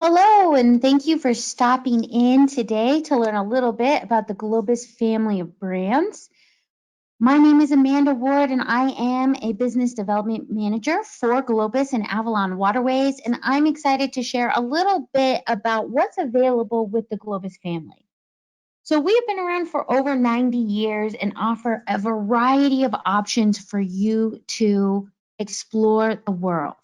Hello, and thank you for stopping in today to learn a little bit about the Globus family of brands. My name is Amanda Ward, and I am a business development manager for Globus and Avalon Waterways. And I'm excited to share a little bit about what's available with the Globus family. So, we've been around for over 90 years and offer a variety of options for you to explore the world.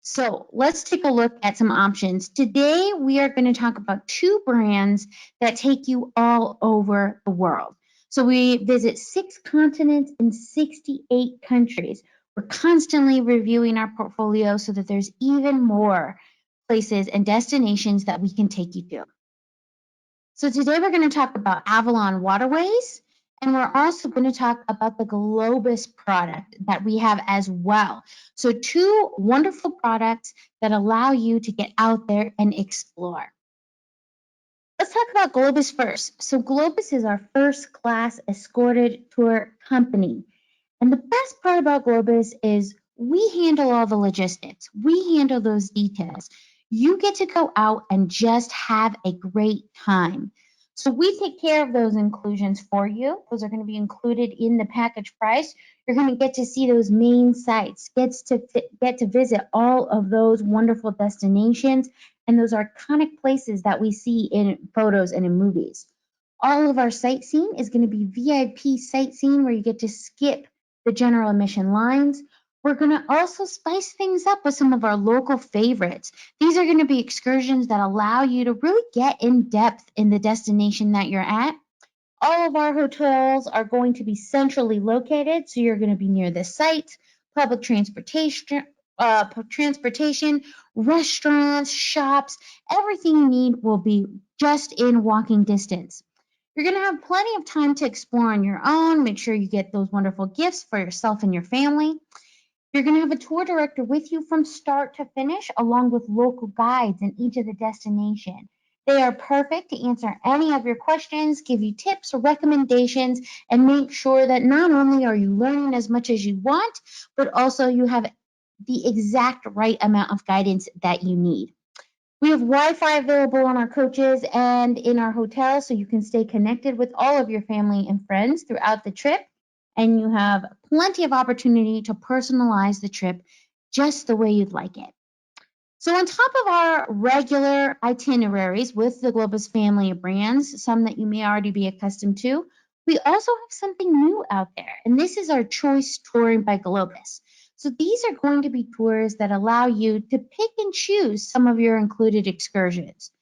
So let's take a look at some options. Today, we are going to talk about two brands that take you all over the world. So we visit 6 continents and 68 countries. We're constantly reviewing our portfolio so that there's even more places and destinations that we can take you to. So today we're going to talk about Avalon Waterways, and we're also going to talk about the Globus product that we have as well. So two wonderful products that allow you to get out there and explore. Let's talk about Globus first. So Globus is our first class escorted tour company. And the best part about Globus is we handle all the logistics. We handle those details. You get to go out and just have a great time. So we take care of those inclusions for you. Those are going to be included in the package price. You're going to get to see those main sites, get to visit all of those wonderful destinations and those iconic places that we see in photos and in movies. All of our sightseeing is going to be VIP sightseeing where you get to skip the general admission lines. We're going to also spice things up with some of our local favorites. These are going to be excursions that allow you to really get in depth in the destination that you're at. All of our hotels are going to be centrally located, so you're going to be near the site, public transportation, restaurants, shops, everything you need will be just in walking distance. You're going to have plenty of time to explore on your own. Make sure you get those wonderful gifts for yourself and your family. You're going to have a tour director with you from start to finish, along with local guides in each of the destination. They are perfect to answer any of your questions, give you tips or recommendations, and make sure that not only are you learning as much as you want, but also you have the exact right amount of guidance that you need. We have Wi-Fi available on our coaches and in our hotels, so you can stay connected with all of your family and friends throughout the trip. And you have plenty of opportunity to personalize the trip just the way you'd like it. So on top of our regular itineraries with the Globus family of brands, some that you may already be accustomed to, we also have something new out there, and this is our Choice Touring by Globus. So these are going to be tours that allow you to pick and choose some of your included excursions.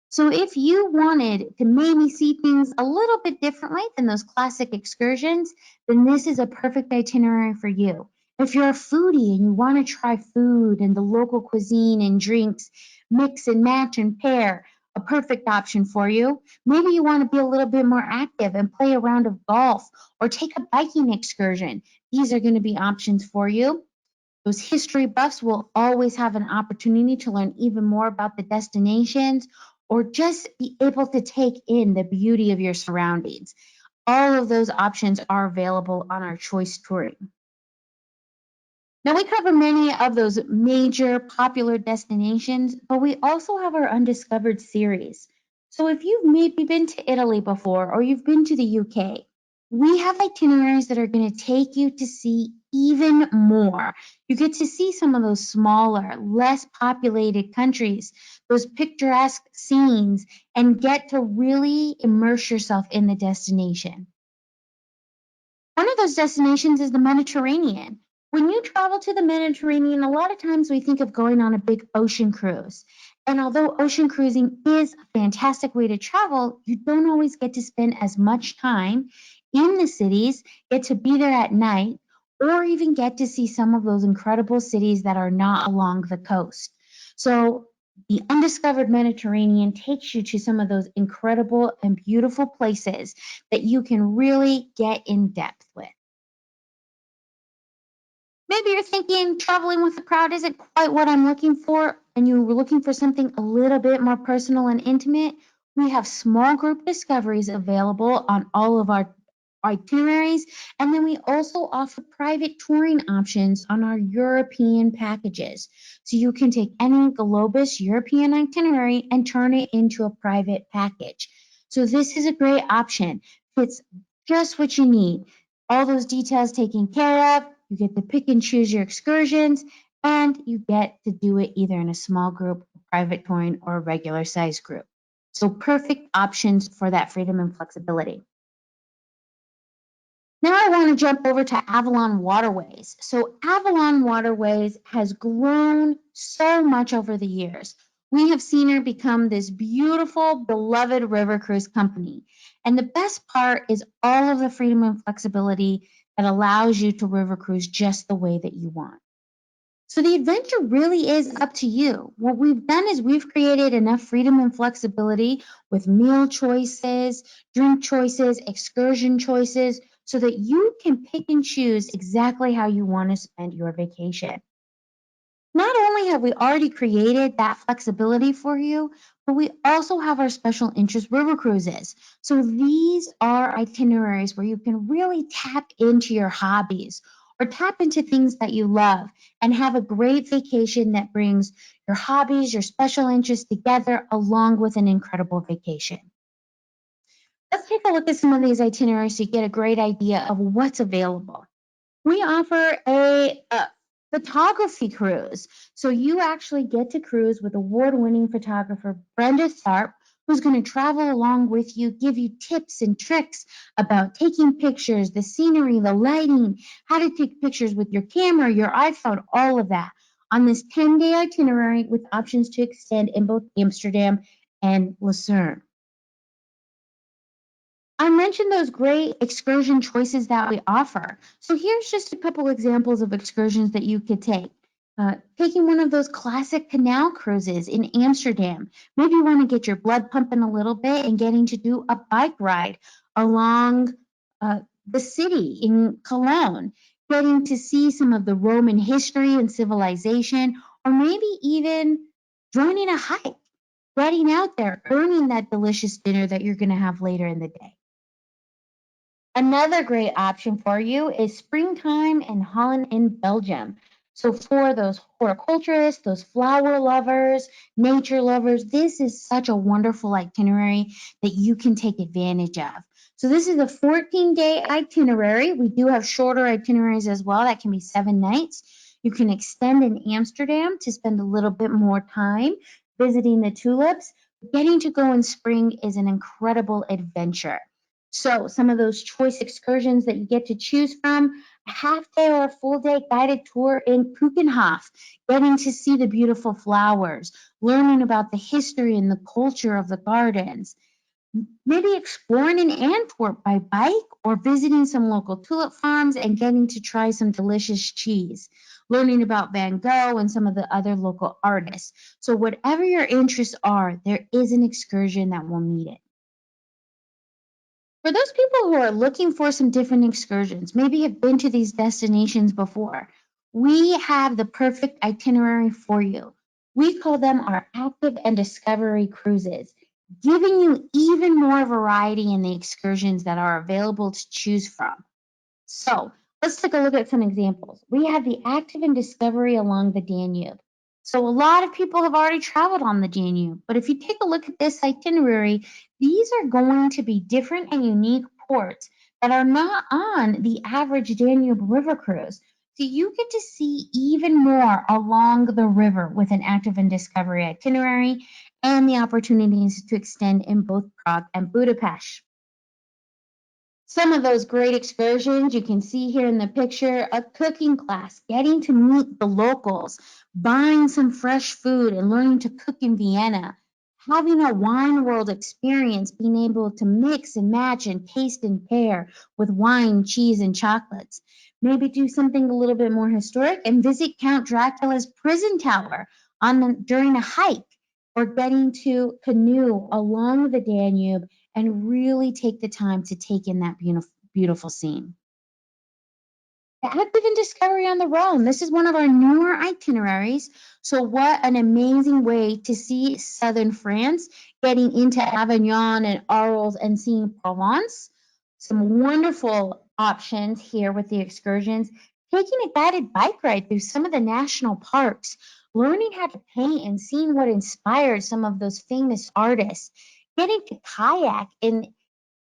So if you wanted to maybe see things a little bit differently than those classic excursions, then this is a perfect itinerary for you. If you're a foodie and you want to try food and the local cuisine and drinks, mix and match and pair, a perfect option for you. Maybe you want to be a little bit more active and play a round of golf or take a biking excursion. These are going to be options for you. Those history buffs will always have an opportunity to learn even more about the destinations or just be able to take in the beauty of your surroundings. All of those options are available on our Choice Touring. Now, we cover many of those major popular destinations, but we also have our Undiscovered series. So, if you've maybe been to Italy before or you've been to the UK, we have itineraries that are going to take you to see even more. You get to see some of those smaller, less populated countries, those picturesque scenes, and get to really immerse yourself in the destination. One of those destinations is the Mediterranean. When you travel to the Mediterranean, a lot of times we think of going on a big ocean cruise. And although ocean cruising is a fantastic way to travel, you don't always get to spend as much time in the cities, get to be there at night, or even get to see some of those incredible cities that are not along the coast. So the undiscovered Mediterranean takes you to some of those incredible and beautiful places that you can really get in depth with. Maybe you're thinking traveling with a crowd isn't quite what I'm looking for, and you were looking for something a little bit more personal and intimate. We have small group discoveries available on all of our itineraries. And then we also offer private touring options on our European packages. So you can take any Globus European itinerary and turn it into a private package. So this is a great option. Fits just what you need. All those details taken care of. You get to pick and choose your excursions, and you get to do it either in a small group, private touring, or a regular size group. So perfect options for that freedom and flexibility. Now I want to jump over to Avalon Waterways. So Avalon Waterways has grown so much over the years. We have seen her become this beautiful, beloved river cruise company. And the best part is all of the freedom and flexibility that allows you to river cruise just the way that you want. So the adventure really is up to you. What we've done is we've created enough freedom and flexibility with meal choices, drink choices, excursion choices, so that you can pick and choose exactly how you want to spend your vacation. Not only have we already created that flexibility for you, but we also have our special interest river cruises. So these are itineraries where you can really tap into your hobbies or tap into things that you love and have a great vacation that brings your hobbies, your special interests together along with an incredible vacation. Let's take a look at some of these itineraries so you get a great idea of what's available. We offer a photography cruise. So you actually get to cruise with award-winning photographer Brenda Tharp, who's going to travel along with you, give you tips and tricks about taking pictures, the scenery, the lighting, how to take pictures with your camera, your iPhone, all of that on this 10-day itinerary with options to extend in both Amsterdam and Lucerne. I mentioned those great excursion choices that we offer. So here's just a couple examples of excursions that you could take. Taking one of those classic canal cruises in Amsterdam. Maybe you want to get your blood pumping a little bit and getting to do a bike ride along the city in Cologne, getting to see some of the Roman history and civilization, or maybe even joining a hike, getting out there, earning that delicious dinner that you're going to have later in the day. Another great option for you is springtime in Holland and Belgium. So for those horticulturists, those flower lovers, nature lovers, this is such a wonderful itinerary that you can take advantage of. So this is a 14-day itinerary. We do have shorter itineraries as well. That can be 7 nights. You can extend in Amsterdam to spend a little bit more time visiting the tulips. Getting to go in spring is an incredible adventure. So some of those choice excursions that you get to choose from, a half day or a full day guided tour in Keukenhof, getting to see the beautiful flowers, learning about the history and the culture of the gardens, maybe exploring in Antwerp by bike or visiting some local tulip farms and getting to try some delicious cheese, learning about Van Gogh and some of the other local artists. So whatever your interests are, there is an excursion that will meet it. For those people who are looking for some different excursions, maybe have been to these destinations before, we have the perfect itinerary for you. We call them our active and discovery cruises, giving you even more variety in the excursions that are available to choose from. So let's take a look at some examples. We have the active and discovery along the Danube. So a lot of people have already traveled on the Danube, but if you take a look at this itinerary, these are going to be different and unique ports that are not on the average Danube river cruise. So you get to see even more along the river with an active and discovery itinerary and the opportunities to extend in both Prague and Budapest. Some of those great excursions you can see here in the picture, a cooking class, getting to meet the locals, buying some fresh food and learning to cook in Vienna, having a wine world experience, being able to mix and match and taste and pair with wine, cheese, and chocolates. Maybe do something a little bit more historic and visit Count Dracula's prison tower during a hike, or getting to canoe along the Danube and really take the time to take in that beautiful, beautiful scene. Active in Discovery on the Rhone. This is one of our newer itineraries. So what an amazing way to see southern France, getting into Avignon and Arles and seeing Provence. Some wonderful options here with the excursions, taking a guided bike ride through some of the national parks, learning how to paint and seeing what inspired some of those famous artists, getting to kayak in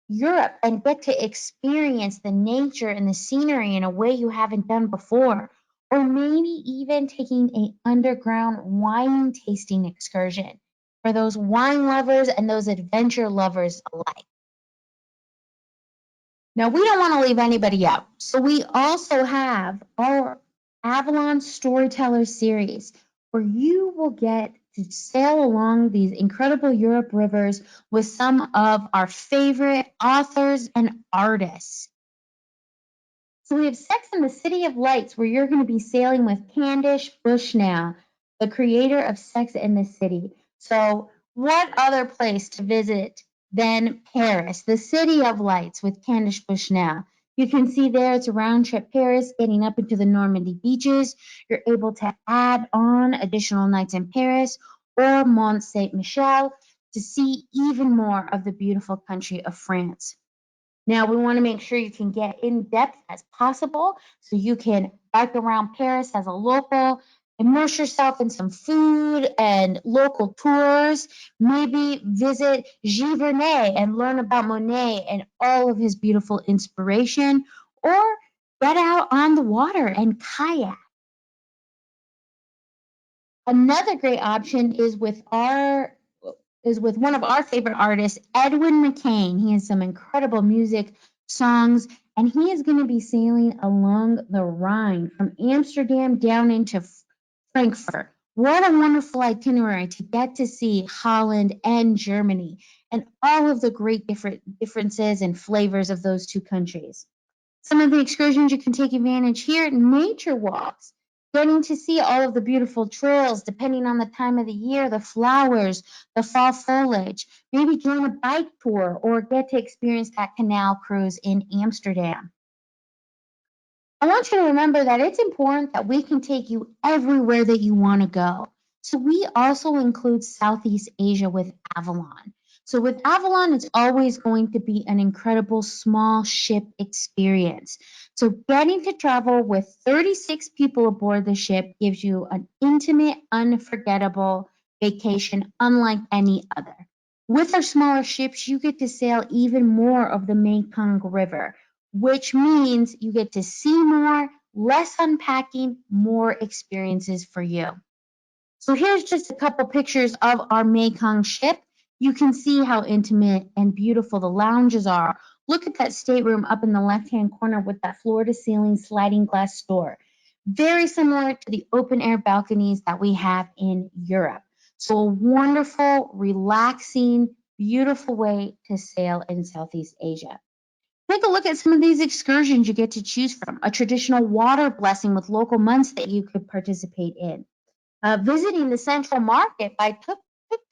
Europe and get to experience the nature and the scenery in a way you haven't done before, or maybe even taking an underground wine tasting excursion for those wine lovers and those adventure lovers alike. Now, we don't want to leave anybody out, so we also have our Avalon Storyteller series where you will get to sail along these incredible Europe rivers with some of our favorite authors and artists. So we have Sex and the City of Lights, where you're going to be sailing with Candice Bushnell, the creator of Sex and the City. So what other place to visit than Paris, the City of Lights with Candice Bushnell? You can see there it's a round trip Paris, getting up into the Normandy beaches. You're able to add on additional nights in Paris or Mont Saint Michel to see even more of the beautiful country of France. Now, we want to make sure you can get in depth as possible so you can bike around Paris as a local, immerse yourself in some food and local tours, maybe visit Giverny and learn about Monet and all of his beautiful inspiration, or get out on the water and kayak. Another great option is with one of our favorite artists, Edwin McCain. He has some incredible music, songs, and he is going to be sailing along the Rhine from Amsterdam down into Frankfurt. What a wonderful itinerary to get to see Holland and Germany and all of the great differences and flavors of those two countries. Some of the excursions you can take advantage here, nature walks, getting to see all of the beautiful trails depending on the time of the year, the flowers, the fall foliage, maybe join a bike tour or get to experience that canal cruise in Amsterdam. I want you to remember that it's important that we can take you everywhere that you want to go. So we also include Southeast Asia with Avalon. So with Avalon, it's always going to be an incredible small ship experience. So getting to travel with 36 people aboard the ship gives you an intimate, unforgettable vacation unlike any other. With our smaller ships, you get to sail even more of the Mekong River, which means you get to see more, less unpacking, more experiences for you. So here's just a couple pictures of our Mekong ship. You can see how intimate and beautiful the lounges are. Look at that stateroom up in the left-hand corner with that floor-to-ceiling sliding glass door. Very similar to the open-air balconies that we have in Europe. So a wonderful, relaxing, beautiful way to sail in Southeast Asia. Take a look at some of these excursions you get to choose from. A traditional water blessing with local monks that you could participate in. Visiting the Central Market by Tuk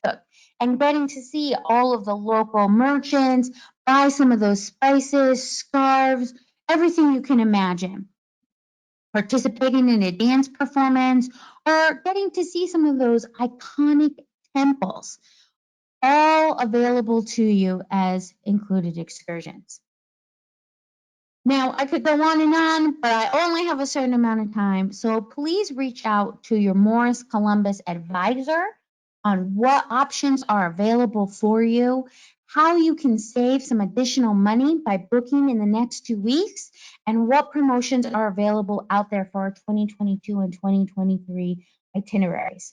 Tuk and getting to see all of the local merchants, buy some of those spices, scarves, everything you can imagine. Participating in a dance performance or getting to see some of those iconic temples, all available to you as included excursions. Now, I could go on, but I only have a certain amount of time. So please reach out to your Morris Columbus advisor on what options are available for you, how you can save some additional money by booking in the next 2 weeks, and what promotions are available out there for our 2022 and 2023 itineraries.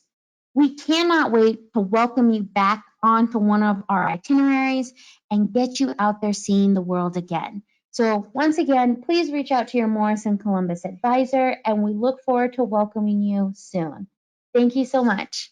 We cannot wait to welcome you back onto one of our itineraries and get you out there seeing the world again. So once again, please reach out to your Morris & Columbus advisor, and we look forward to welcoming you soon. Thank you so much.